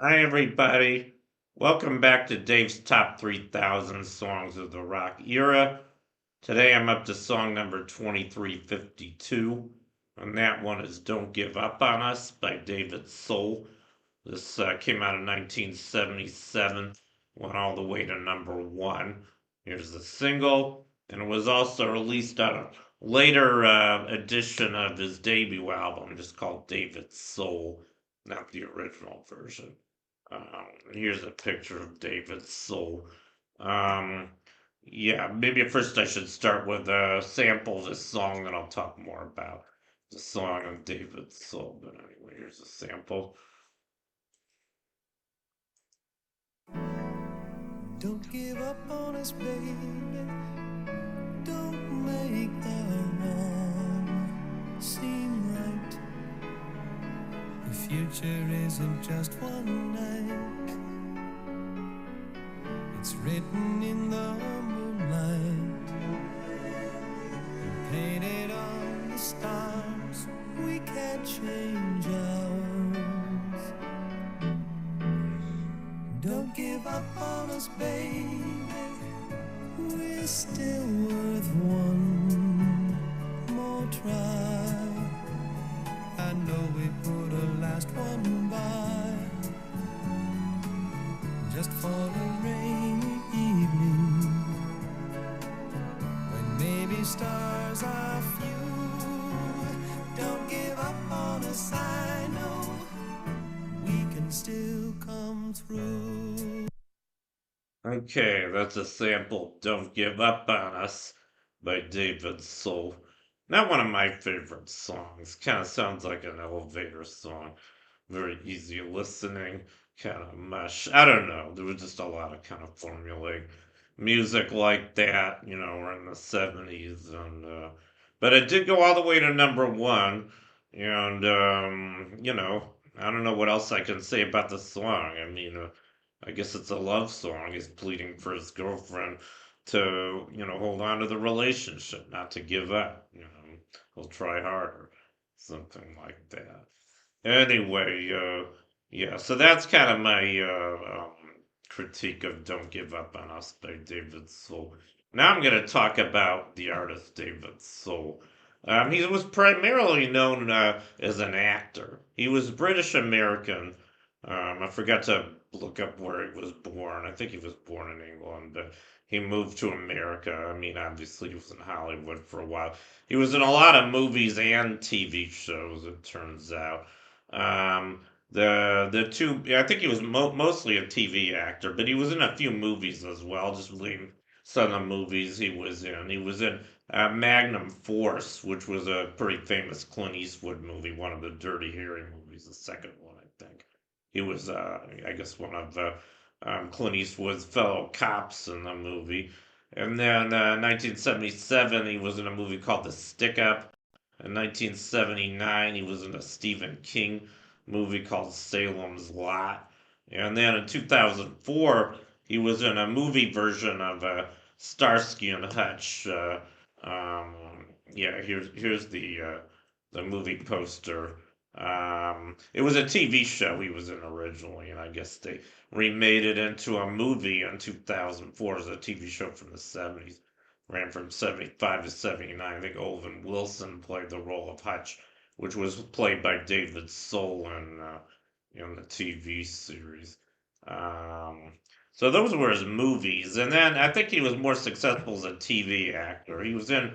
Hi, everybody. Welcome back to Dave's Top 3000 Songs of the Rock Era. Today I'm up to song number 2352, and that one is Don't Give Up on Us by David Soul. This came out in 1977, went all the way to number one. Here's the single, and it was also released on a later edition of his debut album, just called David Soul, not the original version. Here's a picture of David Soul. Um, yeah, maybe at first I should start with a sample of this song, then I'll talk more about the song of David Soul. But anyway, here's a sample. Don't give up on us, baby. Don't make the wrong seem right. The future isn't just one night. It's written in the moonlight, painted on the stars. We can't change ours. Don't give up on us, baby. We're still worth one more try. I know we put a last one by, just for a rainy evening, when maybe stars are few. Don't give up on us, I know we can still come through. Okay, that's a sample. Don't Give Up on Us by David Soul. Not one of my favorite songs. Kind of sounds like an elevator song. Very easy listening, kind of mush. I don't know. There was just a lot of kind of formulaic music like that, in the 70s. But it did go all the way to number one. And, I don't know what else I can say about the song. I mean, I guess it's a love song. He's pleading for his girlfriend to, hold on to the relationship, not to give up. He'll try harder, something like that. Anyway, yeah, so that's kind of my critique of Don't Give Up on Us by David Soul. Now I'm going to talk about the artist David Soul. He was primarily known as an actor. He was British American. I forgot to look up where he was born. I think he was born in England, but he moved to America. I mean, obviously, he was in Hollywood for a while. He was in a lot of movies and TV shows, it turns out. The two, I think he was mostly a TV actor, but he was in a few movies as well. Just name some of the movies he was in. He was in Magnum Force, which was a pretty famous Clint Eastwood movie, one of the Dirty Harry movies, the second one, I think. He was, I guess, one of Clint Eastwood's fellow cops in the movie. And then 1977, he was in a movie called The Stick Up. In 1979, he was in a Stephen King movie called Salem's Lot. And then in 2004, he was in a movie version of Starsky and Hutch. Um, yeah, here's the movie poster. It was a TV show he was in originally, and I guess they remade it into a movie in 2004 as a TV show from the 70s. Ran from 75 to 79. I think Owen Wilson played the role of Hutch, which was played by David Soul in the TV series. Um, so those were his movies. And then I think he was more successful as a TV actor. He was in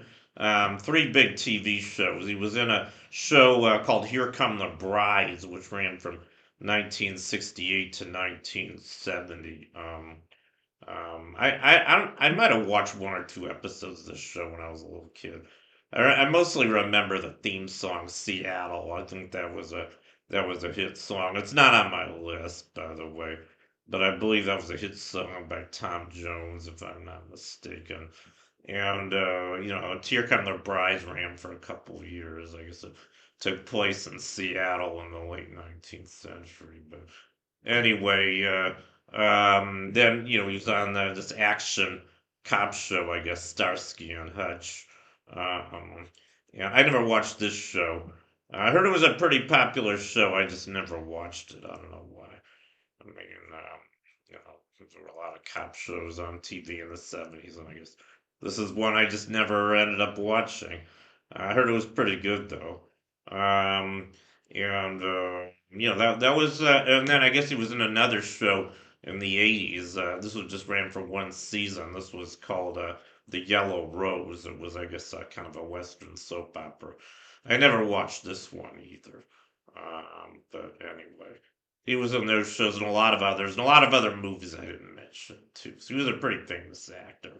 three big TV shows. He was in a show called Here Come the Brides, which ran from 1968 to 1970. I might have watched one or two episodes of this show when I was a little kid. I mostly remember the theme song "Seattle." I think that was a hit song. It's not on my list, by the way, but I believe that was a hit song by Tom Jones, if I'm not mistaken. And "Here Come the Brides" ran for a couple of years. I guess it took place in Seattle in the late 19th century, but anyway, then he was on this action cop show, I guess, Starsky and Hutch. Yeah, I never watched this show. I heard it was a pretty popular show. I just never watched it. I don't know why. I mean, you know, there were a lot of cop shows on TV in the 70s, and I guess this is one I just never ended up watching. I heard it was pretty good though. Um, and you know that was, and then I guess he was in another show in the 80s. This was just ran for one season. This was called The Yellow Rose. It was, I guess, kind of a Western soap opera. I never watched this one either. But anyway, he was in those shows and a lot of others, and a lot of other movies I didn't mention too. So he was a pretty famous actor.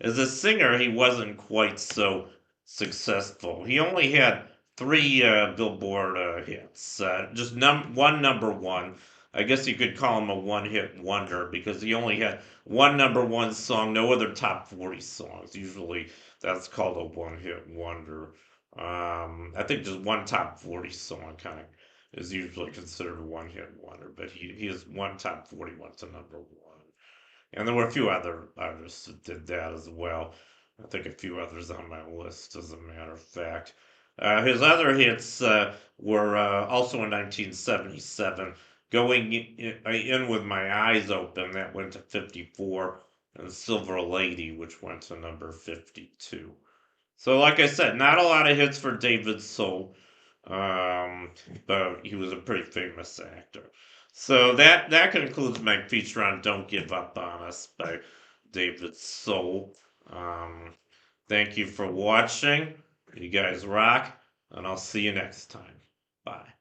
As a singer, he wasn't quite so successful. He only had three Billboard hits, just one number one. I guess you could call him a one-hit wonder because he only had one number one song, no other top 40 songs. Usually that's called a one-hit wonder. I think just one top 40 song kind of is usually considered a one-hit wonder, but he is one top 40 went to number one. And there were a few other artists that did that as well. I think a few others on my list, as a matter of fact. His other hits were also in 1977, Going in with My Eyes Open, that went to 54, and Silver Lady, which went to number 52. So, like I said, not a lot of hits for David Soul, um, but he was a pretty famous actor. So that concludes my feature on "Don't Give Up on Us" by David Soul. Um, thank you for watching. You guys rock, and I'll see you next time. Bye.